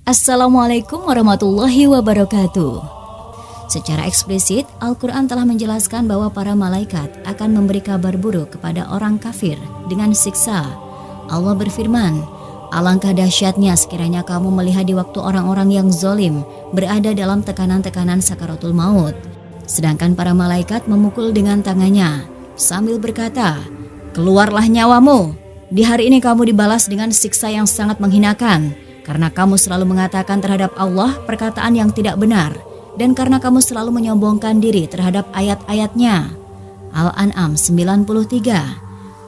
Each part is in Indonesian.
Assalamualaikum warahmatullahi wabarakatuh. Secara eksplisit, Al-Quran telah menjelaskan bahwa para malaikat akan memberi kabar buruk kepada orang kafir dengan siksa. Allah berfirman, "Alangkah dahsyatnya sekiranya kamu melihat di waktu orang-orang yang zalim berada dalam tekanan-tekanan sakaratul maut. Sedangkan para malaikat memukul dengan tangannya sambil berkata, 'Keluarlah nyawamu. Di hari ini kamu dibalas dengan siksa yang sangat menghinakan, karena kamu selalu mengatakan terhadap Allah perkataan yang tidak benar, dan karena kamu selalu menyombongkan diri terhadap ayat-ayatnya.'" Al-An'am 93.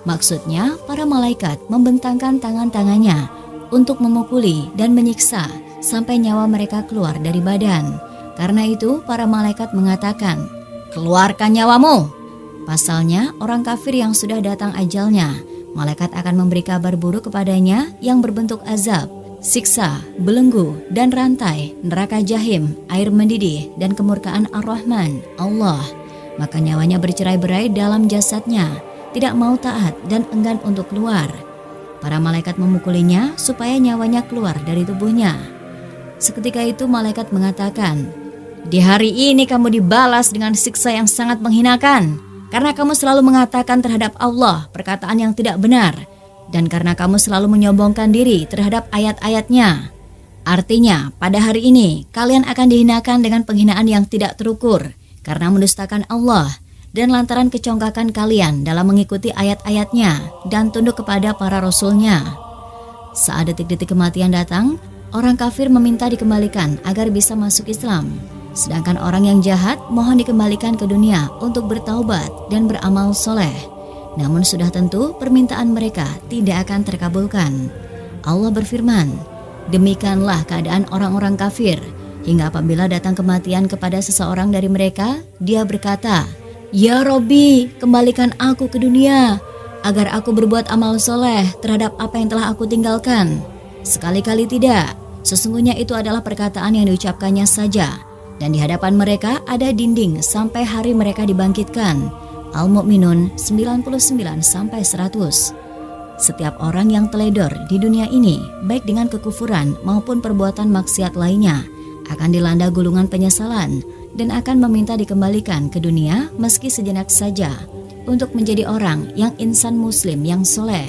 Maksudnya, para malaikat membentangkan tangan-tangannya untuk memukuli dan menyiksa sampai nyawa mereka keluar dari badan. Karena itu, para malaikat mengatakan, "Keluarkan nyawamu." Pasalnya, orang kafir yang sudah datang ajalnya, malaikat akan memberi kabar buruk kepadanya yang berbentuk azab, siksa, belenggu, dan rantai, neraka jahim, air mendidih, dan kemurkaan Ar-Rahman, Allah. Maka nyawanya bercerai-berai dalam jasadnya, tidak mau taat dan enggan untuk keluar. Para malaikat memukulinya supaya nyawanya keluar dari tubuhnya. Seketika itu malaikat mengatakan, "Di hari ini kamu dibalas dengan siksa yang sangat menghinakan, karena kamu selalu mengatakan terhadap Allah perkataan yang tidak benar, dan karena kamu selalu menyombongkan diri terhadap ayat-ayatnya." Artinya, pada hari ini kalian akan dihinakan dengan penghinaan yang tidak terukur karena mendustakan Allah dan lantaran kecongkakan kalian dalam mengikuti ayat-ayatnya dan tunduk kepada para rasulnya. Saat detik-detik kematian datang, orang kafir meminta dikembalikan agar bisa masuk Islam. Sedangkan orang yang jahat mohon dikembalikan ke dunia untuk bertaubat dan beramal soleh. Namun sudah tentu permintaan mereka tidak akan terkabulkan. Allah berfirman, "Demikianlah keadaan orang-orang kafir, hingga apabila datang kematian kepada seseorang dari mereka, dia berkata, 'Ya Robbi, kembalikan aku ke dunia, agar aku berbuat amal soleh terhadap apa yang telah aku tinggalkan.' Sekali-kali tidak, sesungguhnya itu adalah perkataan yang diucapkannya saja, dan di hadapan mereka ada dinding sampai hari mereka dibangkitkan." Al-Mu'minun 99-100. Setiap orang yang teledor di dunia ini, baik dengan kekufuran maupun perbuatan maksiat lainnya, akan dilanda gulungan penyesalan dan akan meminta dikembalikan ke dunia meski sejenak saja untuk menjadi orang yang insan muslim yang soleh.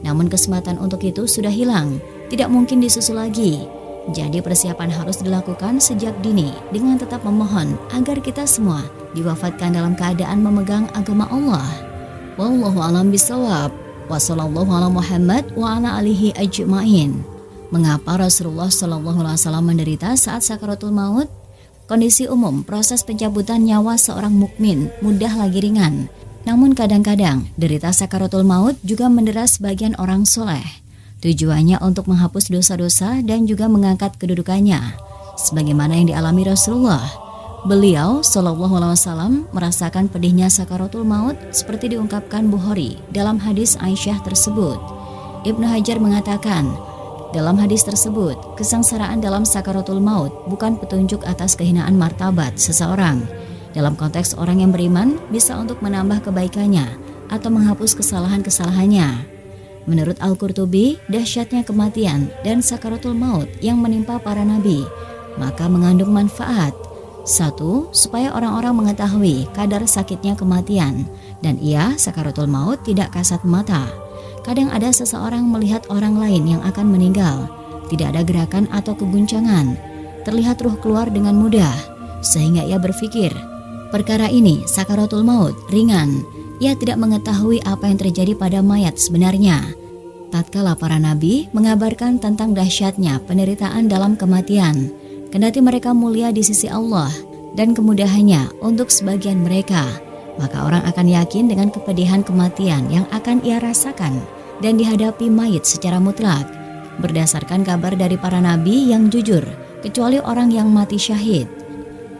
Namun kesempatan untuk itu sudah hilang, tidak mungkin disusul lagi. Jadi persiapan harus dilakukan sejak dini dengan tetap memohon agar kita semua diwafatkan dalam keadaan memegang agama Allah. Wallahu a'lam bishawab. Wassallallahu ala Muhammad wa ala alihi ajma'in. Mengapa Rasulullah SAW menderita saat sakaratul maut? Kondisi umum proses pencabutan nyawa seorang mukmin mudah lagi ringan. Namun kadang-kadang derita sakaratul maut juga mendera sebagian orang soleh. Tujuannya untuk menghapus dosa-dosa dan juga mengangkat kedudukannya, sebagaimana yang dialami Rasulullah. Beliau SAW merasakan pedihnya sakaratul maut seperti diungkapkan Bukhari dalam hadis Aisyah tersebut. Ibnu Hajar mengatakan, dalam hadis tersebut, kesengsaraan dalam sakaratul maut bukan petunjuk atas kehinaan martabat seseorang. Dalam konteks orang yang beriman bisa untuk menambah kebaikannya atau menghapus kesalahan-kesalahannya. Menurut Al-Qurtubi, dahsyatnya kematian dan sakaratul maut yang menimpa para nabi, maka mengandung manfaat. 1. Supaya orang-orang mengetahui kadar sakitnya kematian, dan ia sakaratul maut tidak kasat mata. Kadang ada seseorang melihat orang lain yang akan meninggal, tidak ada gerakan atau keguncangan, terlihat ruh keluar dengan mudah, sehingga ia berpikir, perkara ini sakaratul maut ringan. Ia tidak mengetahui apa yang terjadi pada mayat sebenarnya. Tatkala para nabi mengabarkan tentang dahsyatnya penderitaan dalam kematian, kendati mereka mulia di sisi Allah dan kemudahannya untuk sebagian mereka, maka orang akan yakin dengan kepedihan kematian yang akan ia rasakan dan dihadapi mayit secara mutlak. Berdasarkan kabar dari para nabi yang jujur, kecuali orang yang mati syahid.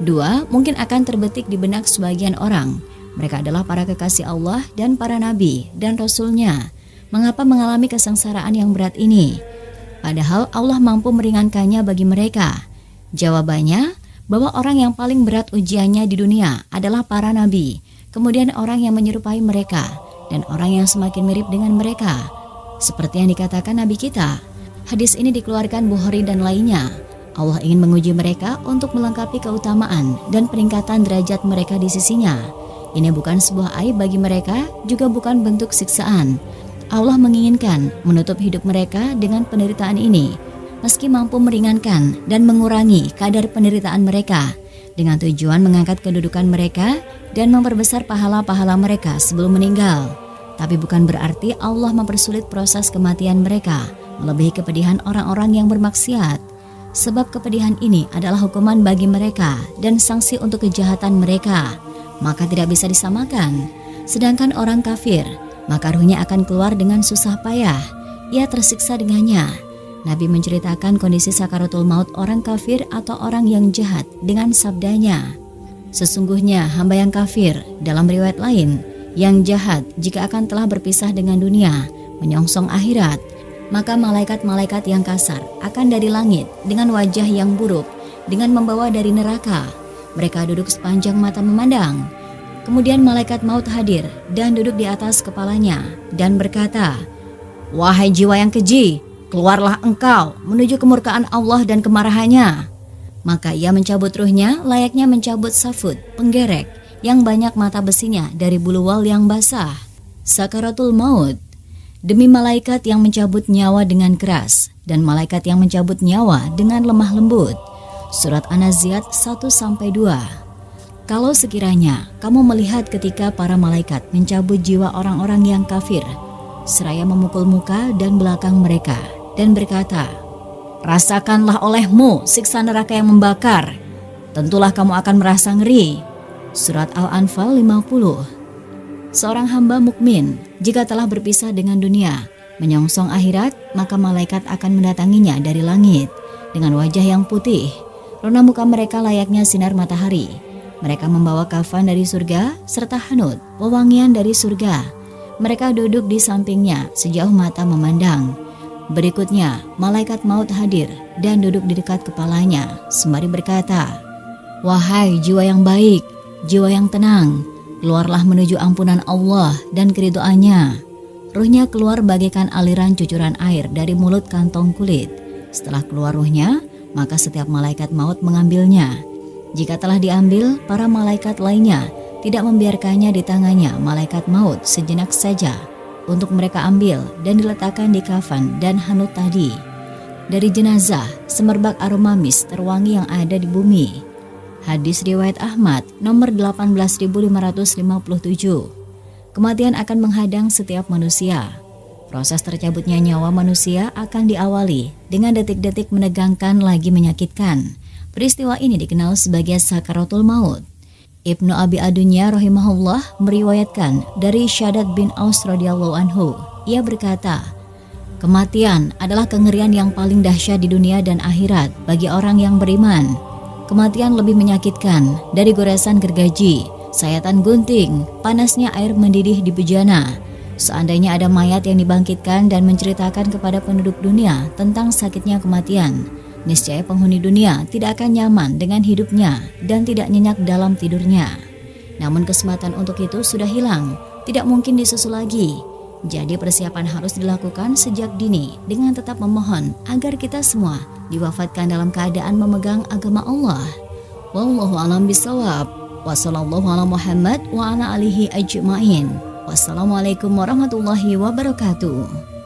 2. Mungkin akan terbetik di benak sebagian orang, mereka adalah para kekasih Allah dan para nabi dan rasulnya. Mengapa mengalami kesengsaraan yang berat ini? Padahal Allah mampu meringankannya bagi mereka. Jawabannya, bahwa orang yang paling berat ujiannya di dunia adalah para nabi, kemudian orang yang menyerupai mereka, dan orang yang semakin mirip dengan mereka. Seperti yang dikatakan Nabi kita, hadis ini dikeluarkan Bukhari dan lainnya. Allah ingin menguji mereka untuk melengkapi keutamaan dan peningkatan derajat mereka di sisinya. Ini bukan sebuah aib bagi mereka, juga bukan bentuk siksaan. Allah menginginkan menutup hidup mereka dengan penderitaan ini, meski mampu meringankan dan mengurangi kadar penderitaan mereka, dengan tujuan mengangkat kedudukan mereka dan memperbesar pahala-pahala mereka sebelum meninggal. Tapi bukan berarti Allah mempersulit proses kematian mereka, melebihi kepedihan orang-orang yang bermaksiat. Sebab kepedihan ini adalah hukuman bagi mereka dan sanksi untuk kejahatan mereka, maka tidak bisa disamakan. Sedangkan orang kafir, maka ruhnya akan keluar dengan susah payah, ia tersiksa dengannya. Nabi menceritakan kondisi sakaratul maut orang kafir atau orang yang jahat dengan sabdanya, sesungguhnya hamba yang kafir, dalam riwayat lain, yang jahat jika akan telah berpisah dengan dunia, menyongsong akhirat, maka malaikat-malaikat yang kasar akan dari langit dengan wajah yang buruk, dengan membawa dari neraka. Mereka duduk sepanjang mata memandang. Kemudian malaikat maut hadir dan duduk di atas kepalanya dan berkata, "Wahai jiwa yang keji, keluarlah engkau menuju kemurkaan Allah dan kemarahannya." Maka ia mencabut ruhnya layaknya mencabut safut, penggerek, yang banyak mata besinya dari bulu wal yang basah. Sakaratul maut. Demi malaikat yang mencabut nyawa dengan keras dan malaikat yang mencabut nyawa dengan lemah lembut. Surat An-Nazi'at 1-2. Kalau sekiranya kamu melihat ketika para malaikat mencabut jiwa orang-orang yang kafir, seraya memukul muka dan belakang mereka dan berkata, "Rasakanlah olehmu siksa neraka yang membakar. Tentulah kamu akan merasa ngeri." Surat Al-Anfal 50. Seorang hamba mukmin jika telah berpisah dengan dunia, menyongsong akhirat, maka malaikat akan mendatanginya dari langit dengan wajah yang putih. Rona muka mereka layaknya sinar matahari. Mereka membawa kafan dari surga serta hanut, wewangian dari surga. Mereka duduk di sampingnya sejauh mata memandang. Berikutnya, malaikat maut hadir dan duduk di dekat kepalanya sembari berkata, "Wahai jiwa yang baik, jiwa yang tenang, keluarlah menuju ampunan Allah dan keridhoannya." Ruhnya keluar bagaikan aliran cucuran air dari mulut kantong kulit. Setelah keluar ruhnya, maka setiap malaikat maut mengambilnya. Jika telah diambil, para malaikat lainnya tidak membiarkannya di tangannya malaikat maut sejenak saja untuk mereka ambil dan diletakkan di kafan dan hanut tadi. Dari jenazah, semerbak aroma mis terwangi yang ada di bumi. Hadis riwayat Ahmad nomor 18.557. Kematian akan menghadang setiap manusia. Proses tercabutnya nyawa manusia akan diawali dengan detik-detik menegangkan lagi menyakitkan. Peristiwa ini dikenal sebagai sakaratul maut. Ibnu Abi Adunya rahimahullah meriwayatkan dari Syaddad bin Aus radhiyallahu anhu. Ia berkata, "Kematian adalah kengerian yang paling dahsyat di dunia dan akhirat bagi orang yang beriman. Kematian lebih menyakitkan dari goresan gergaji, sayatan gunting, panasnya air mendidih di bejana. Seandainya ada mayat yang dibangkitkan dan menceritakan kepada penduduk dunia tentang sakitnya kematian, niscaya penghuni dunia tidak akan nyaman dengan hidupnya dan tidak nyenyak dalam tidurnya. Namun kesempatan untuk itu sudah hilang, tidak mungkin disusul lagi. Jadi persiapan harus dilakukan sejak dini dengan tetap memohon agar kita semua diwafatkan dalam keadaan memegang agama Allah. Wallahu a'lam bishawab. Wassallallahu ala Muhammad wa ala alihi ajma'in. Wassalamualaikum warahmatullahi wabarakatuh.